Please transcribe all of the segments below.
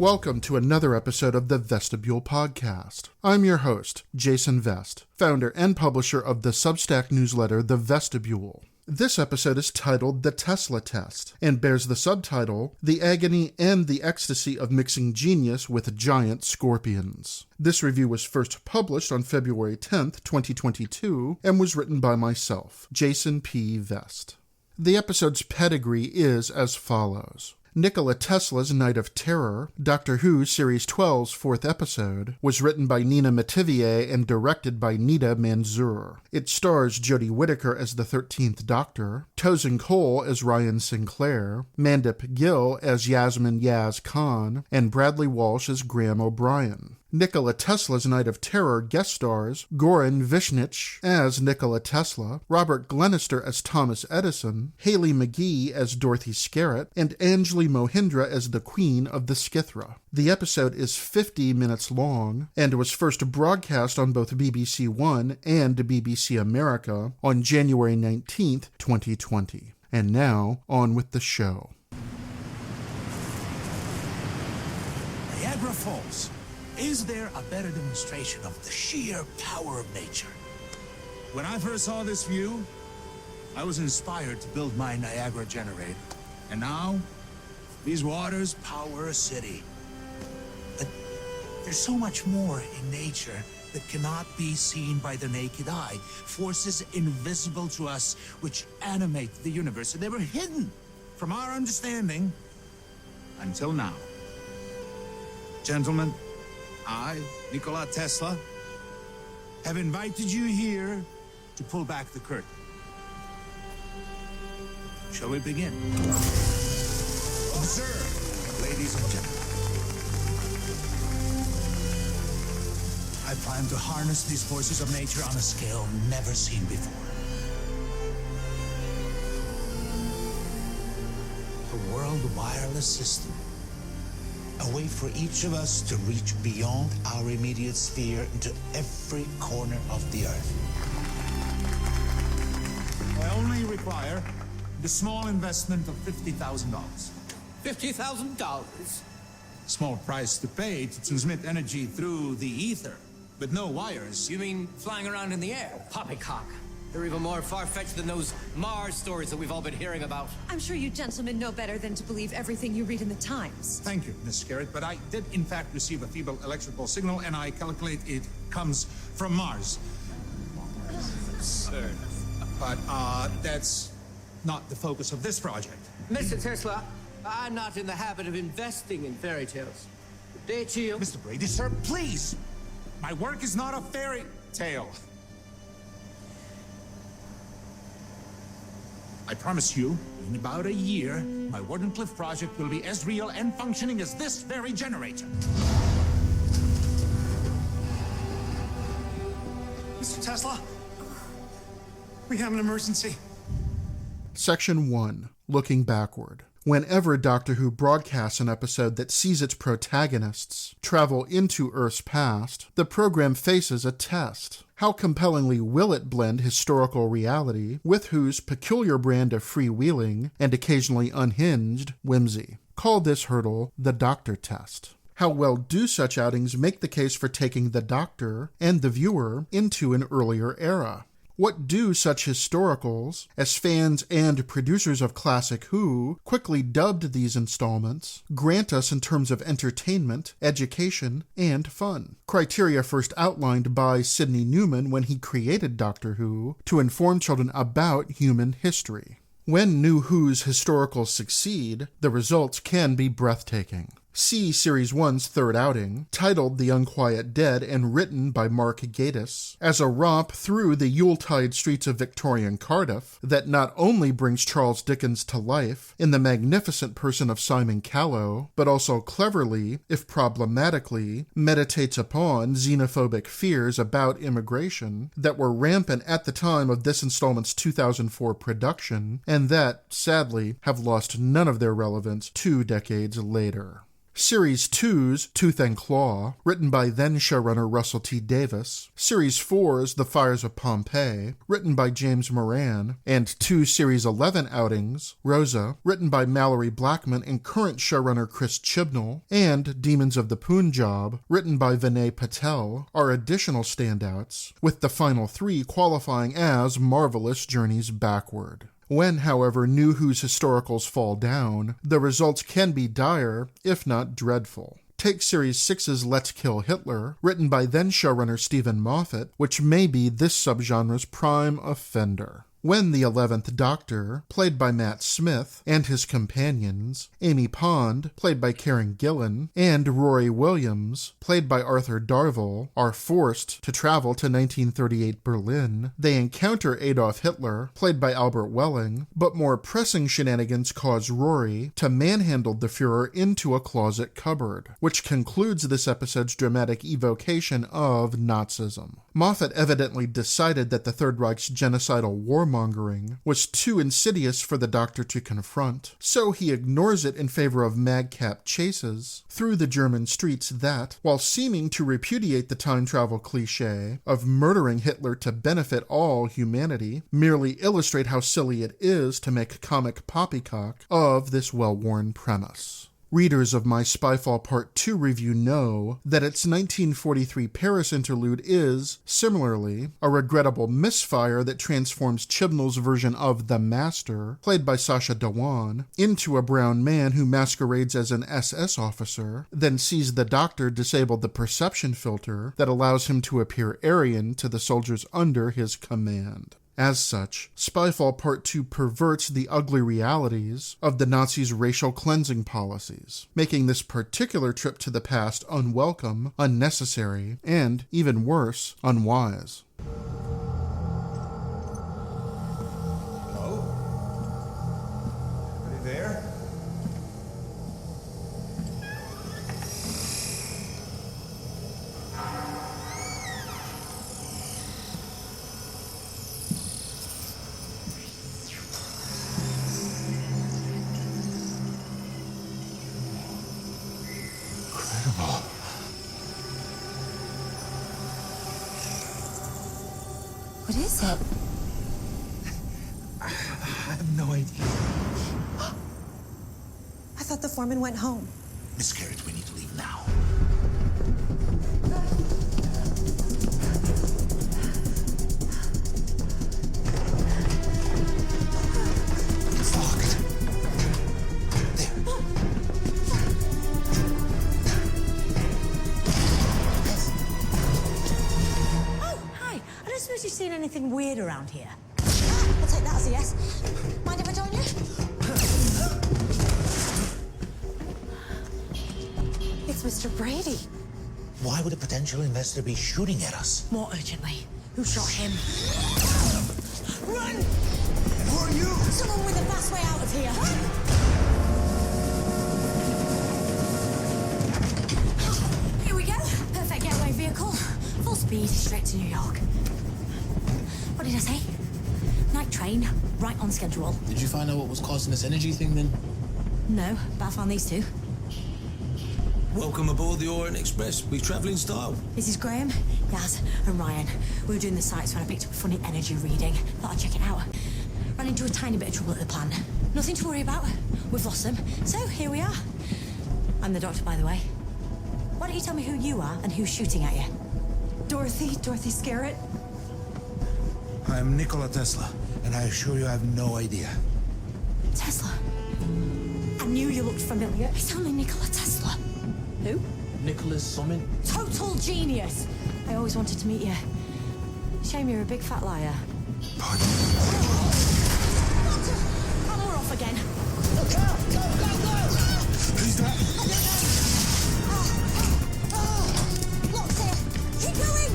Welcome to another episode of the Vestibule podcast. I'm your host, Jason Vest, founder and publisher of the Substack newsletter, The Vestibule. This episode is titled The Tesla Test and bears the subtitle, The Agony and the Ecstasy of Mixing Genius with Giant Scorpions. This review was first published on February 10th, 2022, and was written by myself, Jason P. Vest. The episode's pedigree is as follows. Nikola Tesla's Night of Terror, Doctor Who Series 12's fourth episode, was written by Nina Metivier and directed by Nida Manzoor. It stars Jodie Whittaker as the 13th Doctor, Tosin Cole as Ryan Sinclair, Mandip Gill as Yasmin Yaz Khan, and Bradley Walsh as Graham O'Brien. Nikola Tesla's Night of Terror guest stars Goran Vishnich as Nikola Tesla, Robert Glenister as Thomas Edison, Hayley McGee as Dorothy Skerritt, and Anjali Mohindra as the Queen of the Skithra. The episode is 50 minutes long and was first broadcast on both BBC One and BBC America on January 19th, 2020. And now, on with the show. Niagara Falls. Is there a better demonstration of the sheer power of nature? When I first saw this view, I was inspired to build my Niagara generator. And now, these waters power a city. But there's so much more in nature that cannot be seen by the naked eye. Forces invisible to us which animate the universe. And they were hidden from our understanding until now. Gentlemen, I, Nikola Tesla, have invited you here to pull back the curtain. Shall we begin? Observe, ladies and gentlemen. I plan to harness these forces of nature on a scale never seen before. The world wireless system. A way for each of us to reach beyond our immediate sphere into every corner of the Earth. I only require the small investment of $50,000. $50,000? Small price to pay to transmit energy through the ether, but no wires. You mean flying around in the air? Poppycock. They're even more far-fetched than those Mars stories that we've all been hearing about. I'm sure you gentlemen know better than to believe everything you read in the Times. Thank you, Miss Skerritt, but I did in fact receive a feeble electrical signal, and I calculate it comes from Mars. Absurd. But that's not the focus of this project. Mr. Tesla, I'm not in the habit of investing in fairy tales. Good day to you. Mr. Brady, sir, please! My work is not a fairy tale. I promise you, in about a year, my Wardenclyffe project will be as real and functioning as this very generator. Mr. Tesla, we have an emergency. Section 1. Looking Backward. Whenever Doctor Who broadcasts an episode that sees its protagonists travel into Earth's past, the program faces a test. How compellingly will it blend historical reality with Who's peculiar brand of freewheeling and occasionally unhinged whimsy? Call this hurdle the Doctor Test. How well do such outings make the case for taking the Doctor and the viewer into an earlier era? What do such historicals, as fans and producers of Classic Who quickly dubbed these installments, grant us in terms of entertainment, education, and fun? Criteria first outlined by Sidney Newman when he created Doctor Who to inform children about human history. When New Who's historicals succeed, the results can be breathtaking. See Series 1's third outing, titled The Unquiet Dead and written by Mark Gatiss, as a romp through the Yuletide streets of Victorian Cardiff that not only brings Charles Dickens to life in the magnificent person of Simon Callow, but also cleverly, if problematically, meditates upon xenophobic fears about immigration that were rampant at the time of this installment's 2004 production, and that, sadly, have lost none of their relevance 2 decades later. Series 2's Tooth and Claw, written by then showrunner Russell T. Davis, Series 4's The Fires of Pompeii, written by James Moran, and 2 Series 11 outings, Rosa, written by Mallory Blackman and current showrunner Chris Chibnall, and Demons of the Punjab, written by Vinay Patel, are additional standouts, with the final 3 qualifying as marvelous journeys backward. When, however, New Who's historicals fall down, the results can be dire, if not dreadful. Take Series 6's Let's Kill Hitler, written by then showrunner Stephen Moffat, which may be this subgenre's prime offender. When the 11th Doctor, played by Matt Smith, and his companions, Amy Pond, played by Karen Gillan, and Rory Williams, played by Arthur Darvill, are forced to travel to 1938 Berlin, they encounter Adolf Hitler, played by Albert Welling, but more pressing shenanigans cause Rory to manhandle the Fuhrer into a closet cupboard, which concludes this episode's dramatic evocation of Nazism. Moffat evidently decided that the Third Reich's genocidal warmongering was too insidious for the Doctor to confront, so he ignores it in favor of madcap chases through the German streets that, while seeming to repudiate the time travel cliché of murdering Hitler to benefit all humanity, merely illustrate how silly it is to make comic poppycock of this well-worn premise. Readers of my Spyfall Part 2 review know that its 1943 Paris interlude is, similarly, a regrettable misfire that transforms Chibnall's version of The Master, played by Sacha Dhawan, into a brown man who masquerades as an SS officer, then sees the Doctor disable the perception filter that allows him to appear Aryan to the soldiers under his command. As such, Spyfall Part 2 perverts the ugly realities of the Nazis' racial cleansing policies, making this particular trip to the past unwelcome, unnecessary, and, even worse, unwise. Hello? Are you there? What is it? I have no idea. I thought the foreman went home. Miscarriage, we need to leave now. It's locked. There. Oh, hi. I don't suppose you've seen anything weird around here. I'll take that as a yes. Mind if I join you? It's Mr. Brady. Why would a potential investor be shooting at us? More urgently, who shot him? Run! Who are you? Someone with a fast way out of here. Here we go. Perfect getaway vehicle. Full speed, straight to New York. What did I say? Night train, right on schedule. Did you find out what was causing this energy thing then? No, but I found these two. Welcome aboard the Orient Express. We travel in style. This is Graham, Yaz, and Ryan. We were doing the sights when I picked up a funny energy reading. Thought I'd check it out. Ran into a tiny bit of trouble at the plant. Nothing to worry about. We've lost them. So here we are. I'm the doctor, by the way. Why don't you tell me who you are and who's shooting at you? Dorothy Scarrett. I'm Nikola Tesla, and I assure you I have no idea. Tesla. I knew you looked familiar. It's only Nikola Tesla. Who? Nicholas something? Total genius. I always wanted to meet you. Shame you're a big fat liar. Pardon? And we're off again. Look out! Go, go, go! Who's that? Locked here. Keep going!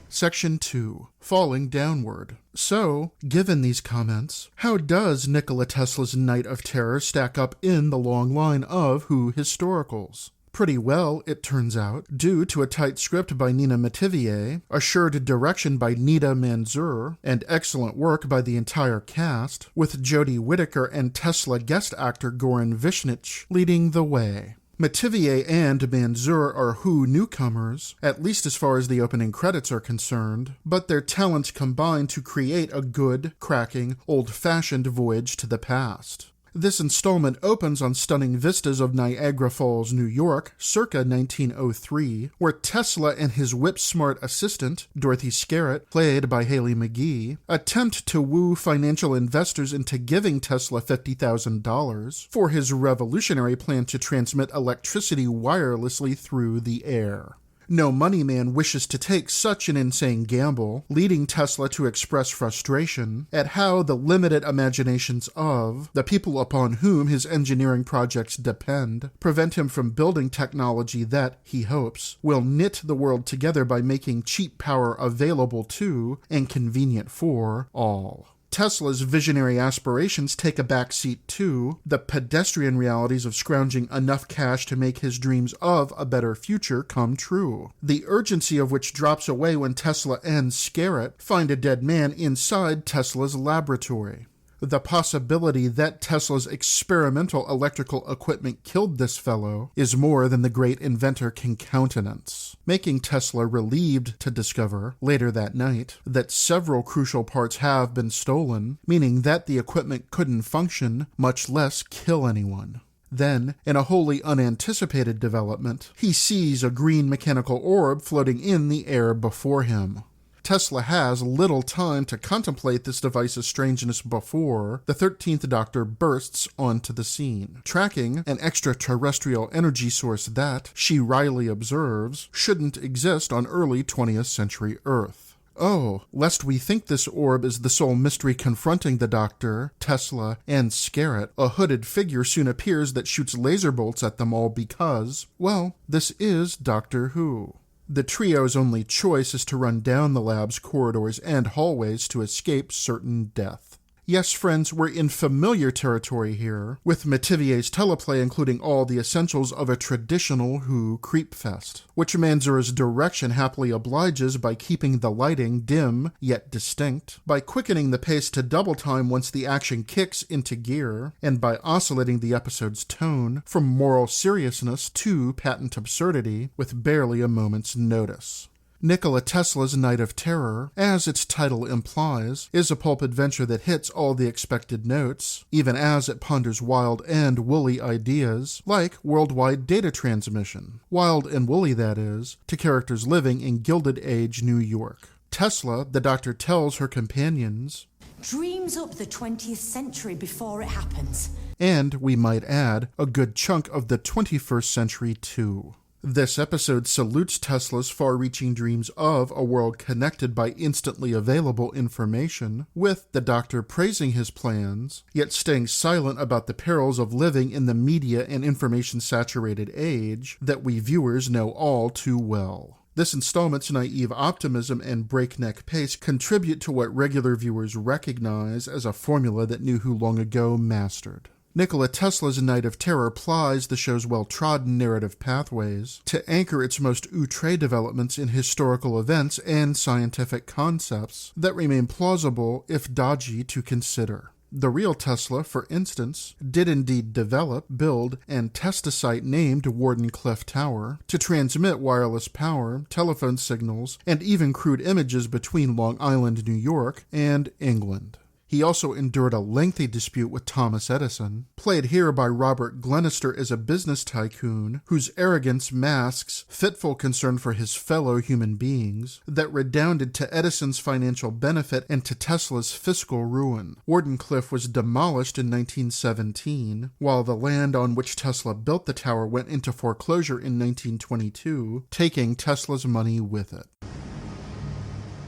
Section 2. Falling Downward. So, given these comments, how does Nikola Tesla's Night of Terror stack up in the long line of Who historicals? Pretty well, it turns out, due to a tight script by Nina Metivier, assured direction by Nida Manzoor, and excellent work by the entire cast, with Jodie Whittaker and Tesla guest actor Goran Vishnich leading the way. Metivier and Manzoor are Who newcomers, at least as far as the opening credits are concerned, but their talents combine to create a good, cracking, old-fashioned voyage to the past. This installment opens on stunning vistas of Niagara Falls, New York, circa 1903, where Tesla and his whip-smart assistant, Dorothy Skerritt, played by Hayley McGee, attempt to woo financial investors into giving Tesla $50,000 for his revolutionary plan to transmit electricity wirelessly through the air. No money man wishes to take such an insane gamble, leading Tesla to express frustration at how the limited imaginations of the people upon whom his engineering projects depend prevent him from building technology that, he hopes, will knit the world together by making cheap power available to and convenient for all. Tesla's visionary aspirations take a backseat to the pedestrian realities of scrounging enough cash to make his dreams of a better future come true, the urgency of which drops away when Tesla and Skerritt find a dead man inside Tesla's laboratory. The possibility that Tesla's experimental electrical equipment killed this fellow is more than the great inventor can countenance, making Tesla relieved to discover, later that night, that several crucial parts have been stolen, meaning that the equipment couldn't function, much less kill anyone. Then, in a wholly unanticipated development, he sees a green mechanical orb floating in the air before him. Tesla has little time to contemplate this device's strangeness before the 13th Doctor bursts onto the scene, tracking an extraterrestrial energy source that, she wryly observes, shouldn't exist on early 20th century Earth. Oh, lest we think this orb is the sole mystery confronting the Doctor, Tesla, and Skerritt, a hooded figure soon appears that shoots laser bolts at them all because, well, this is Doctor Who. The trio's only choice is to run down the lab's corridors and hallways to escape certain death. Yes, friends, we're in familiar territory here, with Metivier's teleplay including all the essentials of a traditional Who creepfest, which Manzoor's direction happily obliges by keeping the lighting dim yet distinct, by quickening the pace to double time once the action kicks into gear, and by oscillating the episode's tone from moral seriousness to patent absurdity with barely a moment's notice. Nikola Tesla's Night of Terror, as its title implies, is a pulp adventure that hits all the expected notes, even as it ponders wild and woolly ideas, like worldwide data transmission. Wild and woolly, that is, to characters living in Gilded Age New York. Tesla, the Doctor tells her companions, dreams up the 20th century before it happens. And, we might add, a good chunk of the 21st century too. This episode salutes Tesla's far-reaching dreams of a world connected by instantly available information, with the Doctor praising his plans, yet staying silent about the perils of living in the media and information-saturated age that we viewers know all too well. This installment's naive optimism and breakneck pace contribute to what regular viewers recognize as a formula that New Who long ago mastered. Nikola Tesla's Night of Terror plies the show's well-trodden narrative pathways to anchor its most outre developments in historical events and scientific concepts that remain plausible if dodgy to consider. The real Tesla, for instance, did indeed develop, build, and test a site named Wardenclyffe Tower to transmit wireless power, telephone signals, and even crude images between Long Island, New York, and England. He also endured a lengthy dispute with Thomas Edison, played here by Robert Glenister as a business tycoon whose arrogance masks fitful concern for his fellow human beings that redounded to Edison's financial benefit and to Tesla's fiscal ruin. Wardenclyffe was demolished in 1917, while the land on which Tesla built the tower went into foreclosure in 1922, taking Tesla's money with it.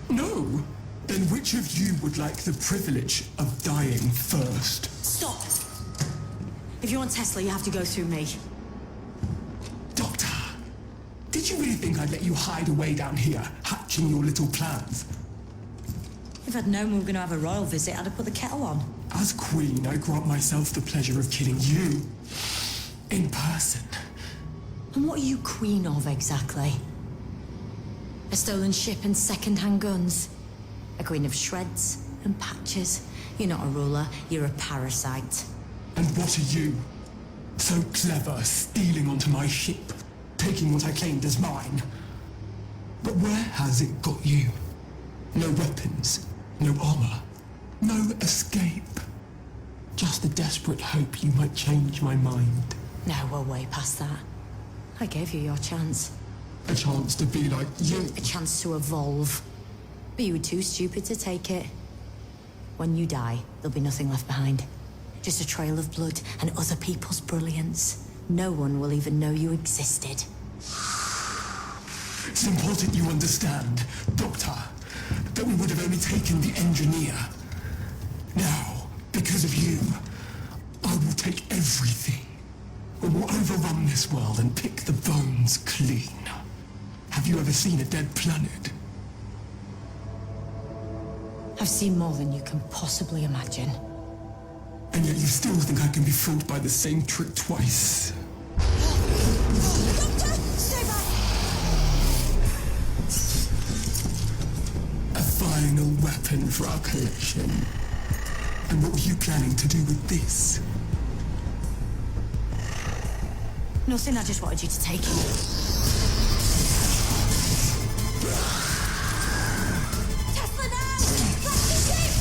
No! Then which of you would like the privilege of dying first? Stop! If you want Tesla, you have to go through me. Doctor, did you really think I'd let you hide away down here, hatching your little plans? If I'd known we were going to have a royal visit, I'd have put the kettle on. As Queen, I grant myself the pleasure of killing you in person. And what are you queen of, exactly? A stolen ship and second-hand guns? A queen of shreds and patches? You're not a ruler, you're a parasite. And what are you? So clever, stealing onto my ship, taking what I claimed as mine. But where has it got you? No weapons, no armor, no escape. Just the desperate hope you might change my mind. No, we're way past that. I gave you your chance. A chance to be like you. A chance to evolve. But you were too stupid to take it. When you die, there'll be nothing left behind. Just a trail of blood and other people's brilliance. No one will even know you existed. It's important you understand, Doctor, that we would have only taken the engineer. Now, because of you, I will take everything. We will overrun this world and pick the bones clean. Have you ever seen a dead planet? I've seen more than you can possibly imagine. And yet you still think I can be fooled by the same trick twice. Doctor! Stay back! A final weapon for our collection. And what were you planning to do with this? Nothing, I just wanted you to take it. Tesla now! Crash the ship!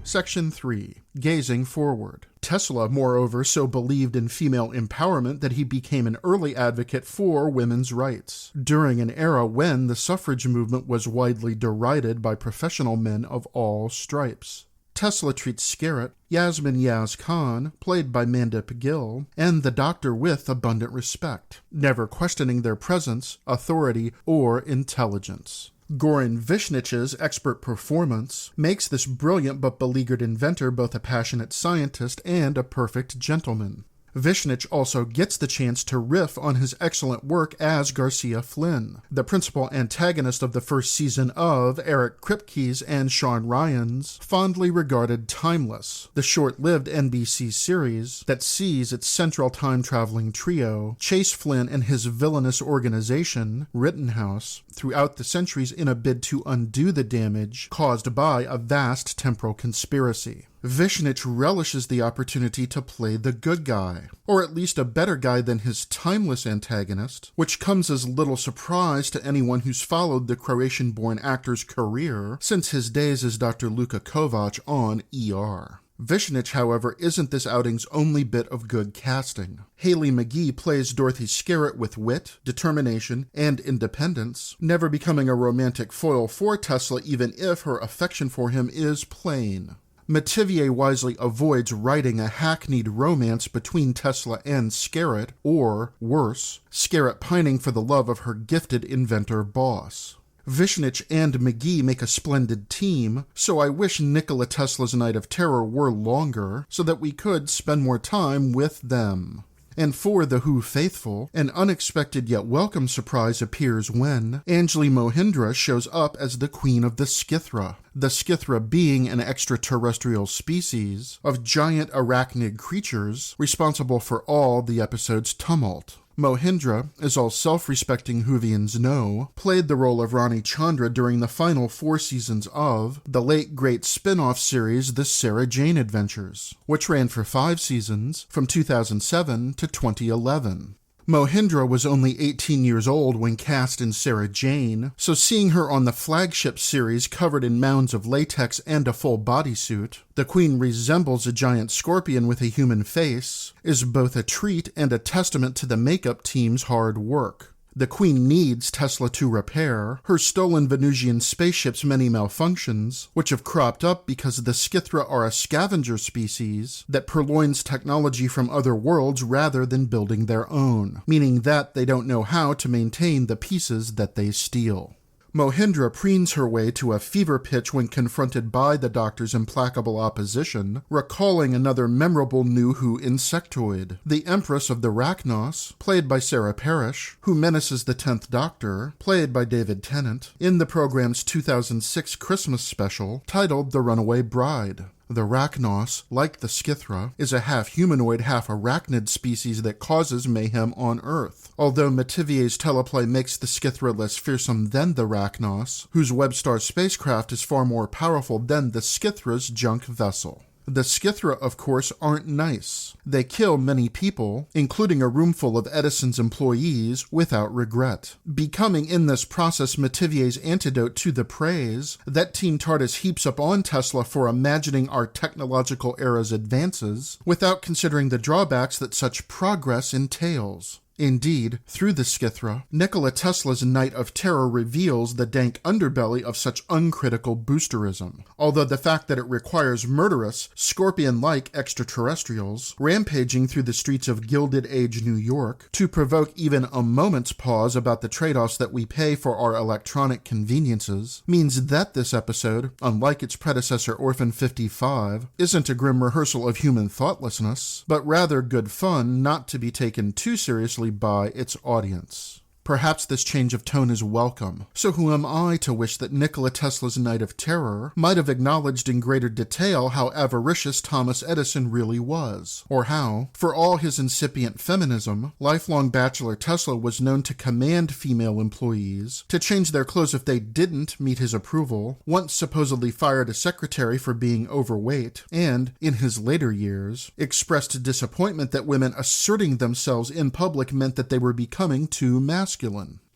Section 3. Gazing Forward. Tesla, moreover, so believed in female empowerment that he became an early advocate for women's rights, during an era when the suffrage movement was widely derided by professional men of all stripes. Tesla treats Scarrett, Yasmin Yaz Khan, played by Mandip Gill, and the Doctor with abundant respect, never questioning their presence, authority, or intelligence. Goran Vishnich's expert performance makes this brilliant but beleaguered inventor both a passionate scientist and a perfect gentleman. Vishnich also gets the chance to riff on his excellent work as Garcia Flynn, the principal antagonist of the first season of Eric Kripke's and Sean Ryan's fondly regarded Timeless, the short-lived NBC series that sees its central time-traveling trio chase Flynn and his villainous organization, Rittenhouse, throughout the centuries in a bid to undo the damage caused by a vast temporal conspiracy. Vishnich relishes the opportunity to play the good guy, or at least a better guy than his timeless antagonist, which comes as little surprise to anyone who's followed the Croatian-born actor's career since his days as Dr. Luka Kovac on ER. Vishnich, however, isn't this outing's only bit of good casting. Haley McGee plays Dorothy Scarrett with wit, determination, and independence, never becoming a romantic foil for Tesla even if her affection for him is plain. Metivier wisely avoids writing a hackneyed romance between Tesla and Scarrett, or, worse, Scarrett pining for the love of her gifted inventor boss. Vishnich and McGee make a splendid team, so I wish Nikola Tesla's Night of Terror were longer so that we could spend more time with them. And for the Who faithful, an unexpected yet welcome surprise appears when Anjali Mohindra shows up as the Queen of the Scythra being an extraterrestrial species of giant arachnid creatures responsible for all the episode's tumult. Mohindra, as all self-respecting Whovians know, played the role of Rani Chandra during the final 4 seasons of the late great spin-off series The Sarah Jane Adventures, which ran for 5 seasons from 2007 to 2011. Mohindra was only 18 years old when cast in Sarah Jane, so seeing her on the flagship series covered in mounds of latex and a full bodysuit, the Queen resembles a giant scorpion with a human face, is both a treat and a testament to the makeup team's hard work. The Queen needs Tesla to repair her stolen Venusian spaceship's many malfunctions, which have cropped up because the Skithra are a scavenger species that purloins technology from other worlds rather than building their own, meaning that they don't know how to maintain the pieces that they steal. Mohindra preens her way to a fever pitch when confronted by the Doctor's implacable opposition, recalling another memorable New Who insectoid, the Empress of the Rachnos, played by Sarah Parrish, who menaces the 10th Doctor, played by David Tennant, in the program's 2006 Christmas special titled The Runaway Bride. The Rachnos, like the Skithra, is a half-humanoid, half-arachnid species that causes mayhem on Earth. Although Métivier's teleplay makes the Skithra less fearsome than the Rachnos, whose Webstar spacecraft is far more powerful than the Skithra's junk vessel. The Skithra, of course, aren't nice. They kill many people, including a room full of Edison's employees, without regret, becoming in this process Métivier's antidote to the praise that Team TARDIS heaps up on Tesla for imagining our technological era's advances, without considering the drawbacks that such progress entails. Indeed, through the Skithra, Nikola Tesla's Night of Terror reveals the dank underbelly of such uncritical boosterism, although the fact that it requires murderous, scorpion-like extraterrestrials rampaging through the streets of Gilded Age New York to provoke even a moment's pause about the trade-offs that we pay for our electronic conveniences means that this episode, unlike its predecessor Orphan 55, isn't a grim rehearsal of human thoughtlessness, but rather good fun not to be taken too seriously by its audience. Perhaps this change of tone is welcome, so who am I to wish that Nikola Tesla's Night of Terror might have acknowledged in greater detail how avaricious Thomas Edison really was, or how, for all his incipient feminism, lifelong bachelor Tesla was known to command female employees to change their clothes if they didn't meet his approval, once supposedly fired a secretary for being overweight, and, in his later years, expressed disappointment that women asserting themselves in public meant that they were becoming too masculine.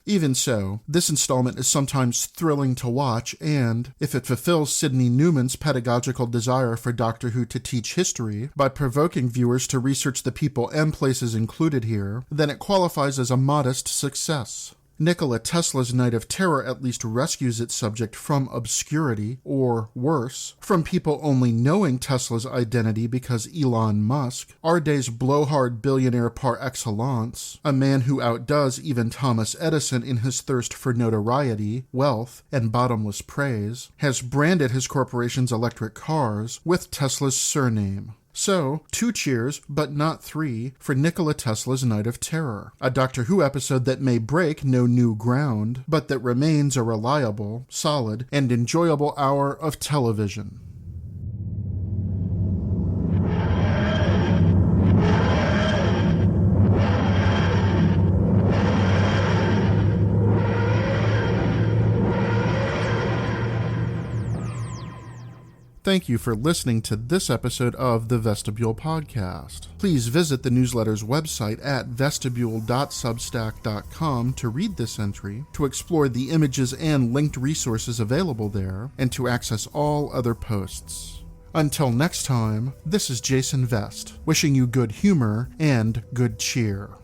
Even so, this installment is sometimes thrilling to watch and, if it fulfills Sidney Newman's pedagogical desire for Doctor Who to teach history by provoking viewers to research the people and places included here, then it qualifies as a modest success. Nikola Tesla's Night of Terror at least rescues its subject from obscurity, or worse, from people only knowing Tesla's identity because Elon Musk, our day's blowhard billionaire par excellence, a man who outdoes even Thomas Edison in his thirst for notoriety, wealth, and bottomless praise, has branded his corporation's electric cars with Tesla's surname. So, 2 cheers, but not 3, for Nikola Tesla's Night of Terror, a Doctor Who episode that may break no new ground, but that remains a reliable, solid, and enjoyable hour of television. Thank you for listening to this episode of the Vestibule Podcast. Please visit the newsletter's website at vestibule.substack.com to read this entry, to explore the images and linked resources available there, and to access all other posts. Until next time, this is Jason Vest, wishing you good humor and good cheer.